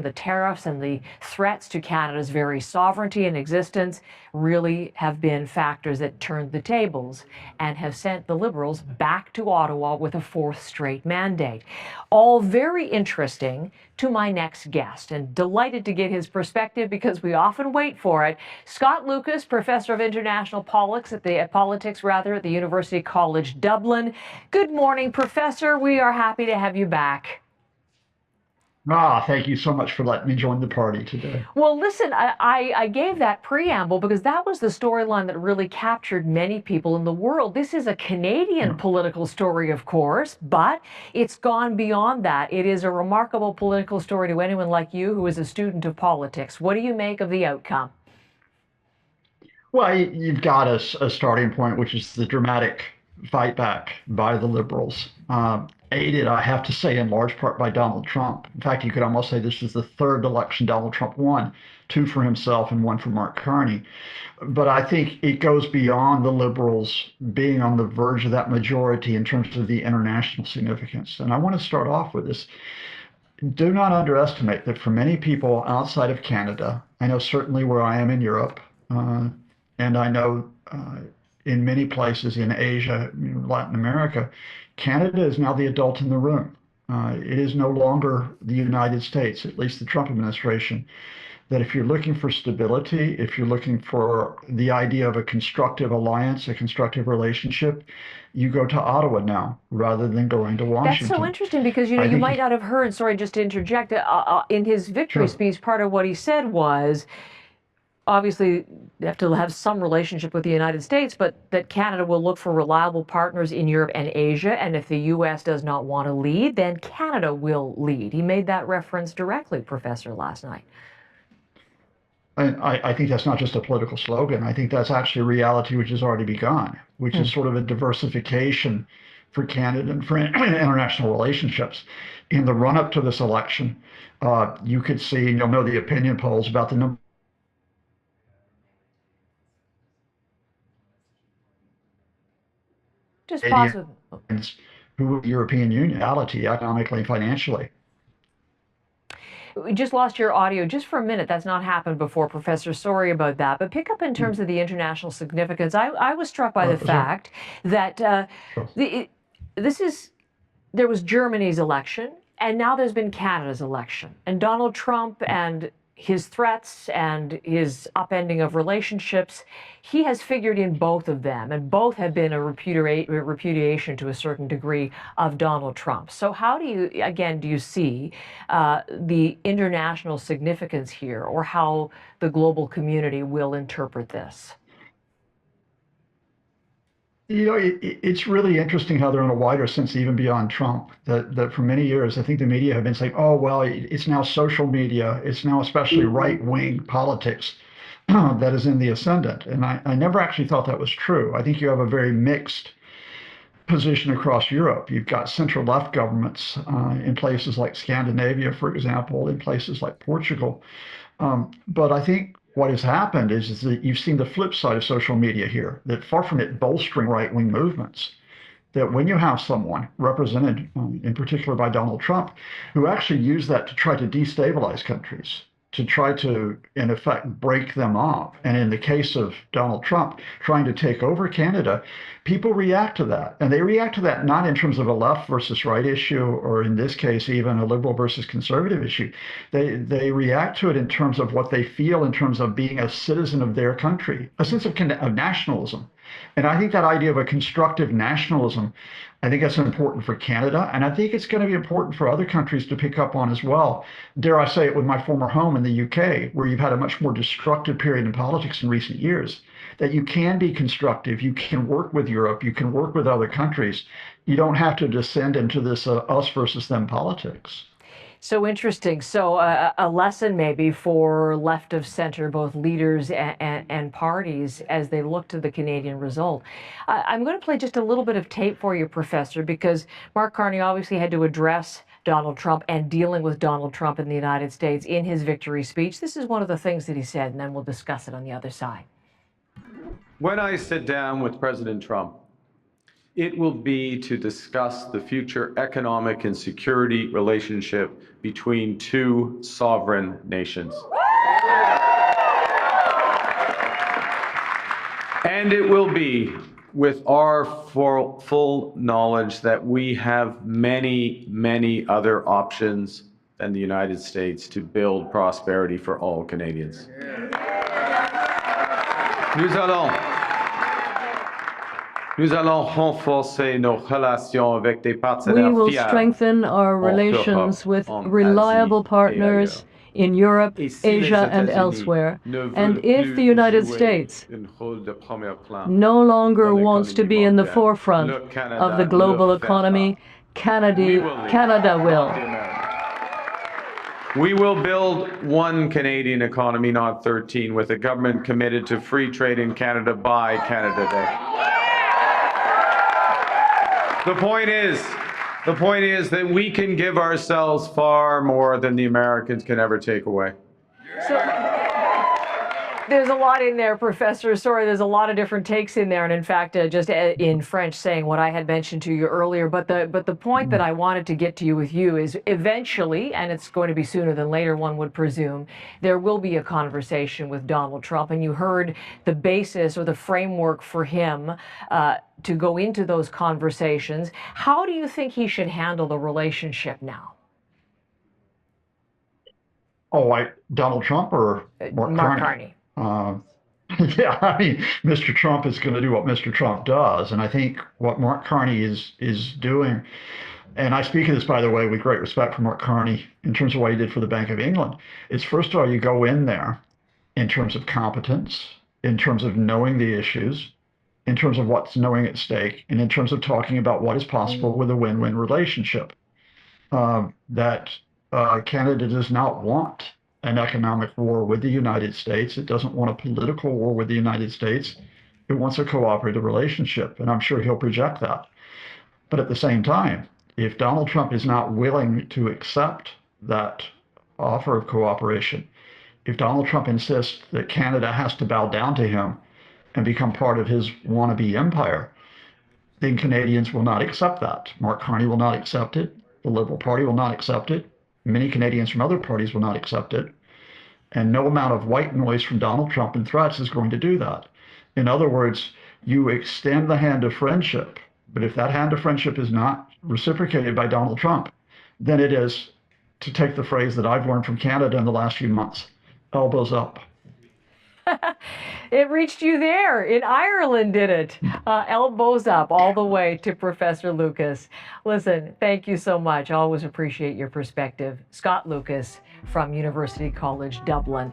The tariffs and the threats to Canada's very sovereignty and existence really have been factors that turned the tables and have sent the Liberals back to Ottawa with a fourth straight mandate. All very interesting to my next guest, and delighted to get his perspective because we often wait for it. Scott Lucas, Professor of International Politics at the University College Dublin. Good morning, Professor. We are happy to have you back. Thank you so much for letting me join the party today. Well, listen, I gave that preamble because that was the storyline that really captured many people in the world. This is a Canadian political story, of course, but it's gone beyond that. It is a remarkable political story to anyone like you who is a student of politics. What do you make of the outcome? Well, you've got a starting point, which is the dramatic fight back by the Liberals, aided, I have to say, in large part by Donald Trump. In fact, you could almost say this is the third election Donald Trump won, two for himself and one for Mark Carney. But I think it goes beyond the Liberals being on the verge of that majority in terms of the international significance. And I want to start off with this. Do not underestimate that for many people outside of Canada, I know certainly where I am in Europe, and I know in many places in Asia, Latin America, Canada is now the adult in the room. It is no longer the United States, at least the Trump administration, that if you're looking for stability, if you're looking for the idea of a constructive alliance, a constructive relationship, you go to Ottawa now rather than going to Washington. That's so interesting because, you might not have heard, sorry, just to interject, in his victory speech, part of what he said was, obviously, they have to have some relationship with the United States, but that Canada will look for reliable partners in Europe and Asia. And if the U.S. does not want to lead, then Canada will lead. He made that reference directly, Professor, last night. I think that's not just a political slogan. I think that's actually a reality which has already begun, which is sort of a diversification for Canada and for international relationships. In the run-up to this election, you could see, and you'll know the opinion polls about the number just pause with who the European Union reality economically and financially. We just lost your audio just for a minute. That's not happened before, Professor. Sorry about that. But pick up in terms of the international significance. I was struck by the fact that there was Germany's election, and now there's been Canada's election. And Donald Trump and his threats and his upending of relationships, he has figured in both of them, and both have been a repudiation to a certain degree of Donald Trump. So how do you see the international significance here, or how the global community will interpret this? It's really interesting how they're in a wider sense, even beyond Trump, that for many years, I think the media have been saying, oh, well, it's now social media. It's now especially right-wing politics that is in the ascendant. And I never actually thought that was true. I think you have a very mixed position across Europe. You've got center-left governments in places like Scandinavia, for example, in places like Portugal. But I think what has happened is that you've seen the flip side of social media here, that far from it bolstering right-wing movements, that when you have someone represented in particular by Donald Trump, who actually used that to try to destabilize countries, to try to, in effect, break them up. And in the case of Donald Trump trying to take over Canada, people react to that. And they react to that not in terms of a left versus right issue, or in this case, even a liberal versus conservative issue. They react to it in terms of what they feel in terms of being a citizen of their country, a sense of nationalism. And I think that idea of a constructive nationalism, I think that's important for Canada, and I think it's going to be important for other countries to pick up on as well. Dare I say it, with my former home in the UK, where you've had a much more destructive period in politics in recent years, that you can be constructive, you can work with Europe, you can work with other countries. You don't have to descend into this us versus them politics. So interesting. So a lesson maybe for left of center, both leaders and parties, as they look to the Canadian result. I'm going to play just a little bit of tape for you, Professor, because Mark Carney obviously had to address Donald Trump and dealing with Donald Trump in the United States in his victory speech. This is one of the things that he said, and then we'll discuss it on the other side. When I sit down with President Trump, It will be to discuss the future economic and security relationship between two sovereign nations. And it will be with our full knowledge that we have many, many other options than the United States to build prosperity for all Canadians. Nous allons renforcer nos relations avec des partenaires We will fiables strengthen our en relations Europe, with en reliable Asie et partners ailleurs. in Europe, Et si les Asia, and États-Unis elsewhere. ne veulent And if plus the United jouer States un rôle de premier plan no longer dans wants to l'économie be in the mondiale, forefront le Canada of the ne global le fera economy, pas. Canada will. We will build one Canadian economy, not 13, with a government committed to free trade in Canada by Canada Day. The point is that we can give ourselves far more than the Americans can ever take away. So, there's a lot in there, Professor. Sorry, there's a lot of different takes in there, and in fact, just in French, saying what I had mentioned to you earlier. But the point that I wanted to get to you with you is eventually, and it's going to be sooner than later, one would presume, there will be a conversation with Donald Trump, and you heard the basis or the framework for him to go into those conversations. How do you think he should handle the relationship now? Oh, Donald Trump or Mark Carney. Yeah, I mean, Mr. Trump is going to do what Mr. Trump does, and I think what Mark Carney is doing, and I speak of this, by the way, with great respect for Mark Carney in terms of what he did for the Bank of England, is first of all, you go in there in terms of competence, in terms of knowing the issues, in terms of what's knowing at stake, and in terms of talking about what is possible with a win-win relationship. That Canada does not want an economic war with the United States. It doesn't want a political war with the United States. It wants a cooperative relationship, and I'm sure he'll project that. But at the same time, if Donald Trump is not willing to accept that offer of cooperation, if Donald Trump insists that Canada has to bow down to him and become part of his wannabe empire, then Canadians will not accept that. Mark Carney will not accept it. The Liberal Party will not accept it. Many Canadians from other parties will not accept it. And no amount of white noise from Donald Trump and threats is going to do that. In other words, you extend the hand of friendship, but if that hand of friendship is not reciprocated by Donald Trump, then it is, to take the phrase that I've learned from Canada in the last few months, elbows up. It reached you there. In Ireland, did it? Elbows up all the way to Professor Lucas. Listen, thank you so much. I always appreciate your perspective. Scott Lucas from University College Dublin.